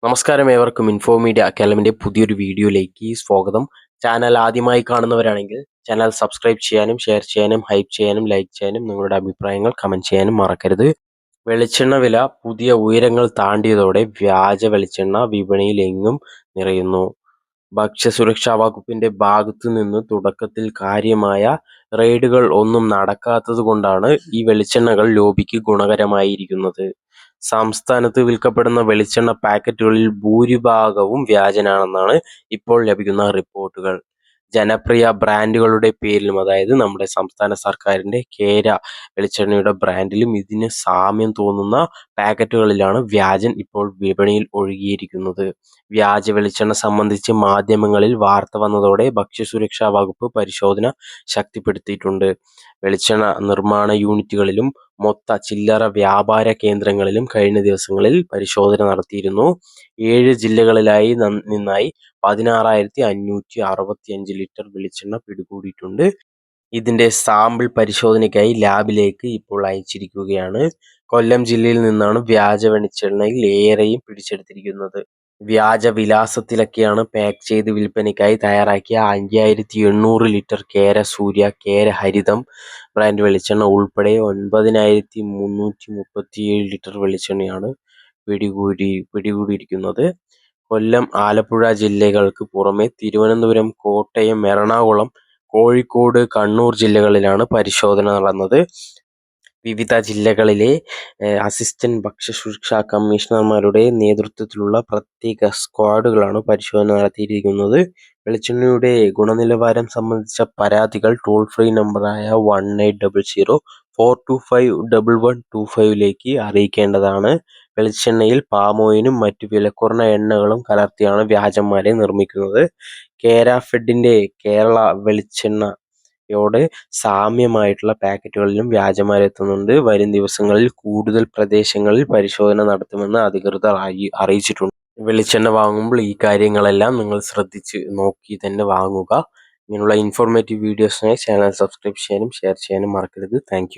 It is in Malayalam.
നമസ്കാരം, ഏവർക്കും ഇൻഫോ മീഡിയ അക്കാദമിൻ്റെ പുതിയൊരു വീഡിയോയിലേക്ക് സ്വാഗതം. ചാനൽ ആദ്യമായി കാണുന്നവരാണെങ്കിൽ ചാനൽ സബ്സ്ക്രൈബ് ചെയ്യാനും ഷെയർ ചെയ്യാനും ഹൈപ്പ് ചെയ്യാനും ലൈക്ക് ചെയ്യാനും നിങ്ങളുടെ അഭിപ്രായങ്ങൾ കമൻറ്റ് ചെയ്യാനും മറക്കരുത്. വെളിച്ചെണ്ണ വില പുതിയ ഉയരങ്ങൾ താണ്ടിയതോടെ വ്യാജ വെളിച്ചെണ്ണ വിപണിയിൽ എങ്ങും നിറയുന്നു. ഭക്ഷ്യസുരക്ഷാ വകുപ്പിന്റെ ഭാഗത്തു നിന്ന് തുടക്കത്തിൽ കാര്യമായ റെയ്ഡുകൾ ഒന്നും നടക്കാത്തത് കൊണ്ടാണ് ഈ വെളിച്ചെണ്ണകൾ ലോബിക്ക് ഗുണകരമായിരിക്കുന്നത്. സംസ്ഥാനത്ത് വിൽക്കപ്പെടുന്ന വെളിച്ചെണ്ണ പാക്കറ്റുകളിൽ ഭൂരിഭാഗവും വ്യാജനാണെന്നാണ് ഇപ്പോൾ ലഭിക്കുന്ന റിപ്പോർട്ടുകൾ. ജനപ്രിയ ബ്രാൻഡുകളുടെ പേരിലും, അതായത് നമ്മുടെ സംസ്ഥാന സർക്കാരിന്റെ കേര വെളിച്ചെണ്ണയുടെ ബ്രാൻഡിലും ഇതിന് സാമ്യം തോന്നുന്ന പാക്കറ്റുകളിലാണ് വ്യാജൻ ഇപ്പോൾ വിപണിയിൽ ഒഴുകിയിരിക്കുന്നത്. വ്യാജ വെളിച്ചെണ്ണ സംബന്ധിച്ച് മാധ്യമങ്ങളിൽ വാർത്ത വന്നതോടെ ഭക്ഷ്യസുരക്ഷാ വകുപ്പ് പരിശോധന ശക്തിപ്പെടുത്തിയിട്ടുണ്ട്. വെളിച്ചെണ്ണ നിർമ്മാണ യൂണിറ്റുകളിലും മൊത്ത ചില്ലറ വ്യാപാര കേന്ദ്രങ്ങളിലും കഴിഞ്ഞ ദിവസങ്ങളിൽ പരിശോധന നടത്തിയിരുന്നു. 7 ജില്ലകളിലായി നിന്നായി 16,565 ലിറ്റർ വെളിച്ചെണ്ണ പിടികൂടിയിട്ടുണ്ട്. ഇതിന്റെ സാമ്പിൾ പരിശോധനയ്ക്കായി ലാബിലേക്ക് ഇപ്പോൾ അയച്ചിരിക്കുകയാണ്. കൊല്ലം ജില്ലയിൽ നിന്നാണ് വ്യാജ വെളിച്ചെണ്ണയിൽ ഏറെയും പിടിച്ചെടുത്തിരിക്കുന്നത്. വ്യാജ വിലാസത്തിലൊക്കെയാണ് പാക്ക് ചെയ്ത് വിൽപ്പനയ്ക്കായി തയ്യാറാക്കിയ 5,800 ലിറ്റർ കേര സൂര്യ, കേര ഹരിതം ബ്രാൻഡ് വെളിച്ചെണ്ണ ഉൾപ്പെടെ 9,337 ലിറ്റർ വെളിച്ചെണ്ണയാണ് പിടികൂടിയിരിക്കുന്നത്. കൊല്ലം, ആലപ്പുഴ ജില്ലകൾക്ക് പുറമെ തിരുവനന്തപുരം, കോട്ടയം, എറണാകുളം, കോഴിക്കോട്, കണ്ണൂർ ജില്ലകളിലാണ് പരിശോധന നടന്നത്. വിവിധ ജില്ലകളിലെ അസിസ്റ്റന്റ് ഭക്ഷ്യസുരക്ഷാ കമ്മീഷണർമാരുടെ നേതൃത്വത്തിലുള്ള പ്രത്യേക സ്ക്വാഡുകളാണ് പരിശോധന നടത്തിയിരിക്കുന്നത്. വെളിച്ചെണ്ണയുടെ ഗുണനിലവാരം സംബന്ധിച്ച പരാതികൾ ടോൾ ഫ്രീ നമ്പറായ 1800-425-1125 അറിയിക്കേണ്ടതാണ്. വെളിച്ചെണ്ണയിൽ പാമോയിലും മറ്റു വിലക്കുറഞ്ഞ എണ്ണകളും കലർത്തിയാണ് വ്യാജന്മാരെ നിർമ്മിക്കുന്നത്. കേര ഫെഡിന്റെ കേരള വെളിച്ചെണ്ണയോട് സാമ്യമായിട്ടുള്ള പാക്കറ്റുകളിലും വ്യാജന്മാരെത്തുന്നുണ്ട്. വരും ദിവസങ്ങളിൽ കൂടുതൽ പ്രദേശങ്ങളിൽ പരിശോധന നടത്തുമെന്ന് അധികൃതർ അറിയിച്ചിട്ടുണ്ട്. വെളിച്ചെണ്ണ വാങ്ങുമ്പോൾ ഈ കാര്യങ്ങളെല്ലാം നിങ്ങൾ ശ്രദ്ധിച്ച് നോക്കി തന്നെ വാങ്ങുക. ഇങ്ങനെയുള്ള ഇൻഫോർമേറ്റീവ് വീഡിയോസിനായി ചാനൽ സബ്സ്ക്രൈബ് ചെയ്യാനും ഷെയർ ചെയ്യാനും മറക്കരുത്. താങ്ക്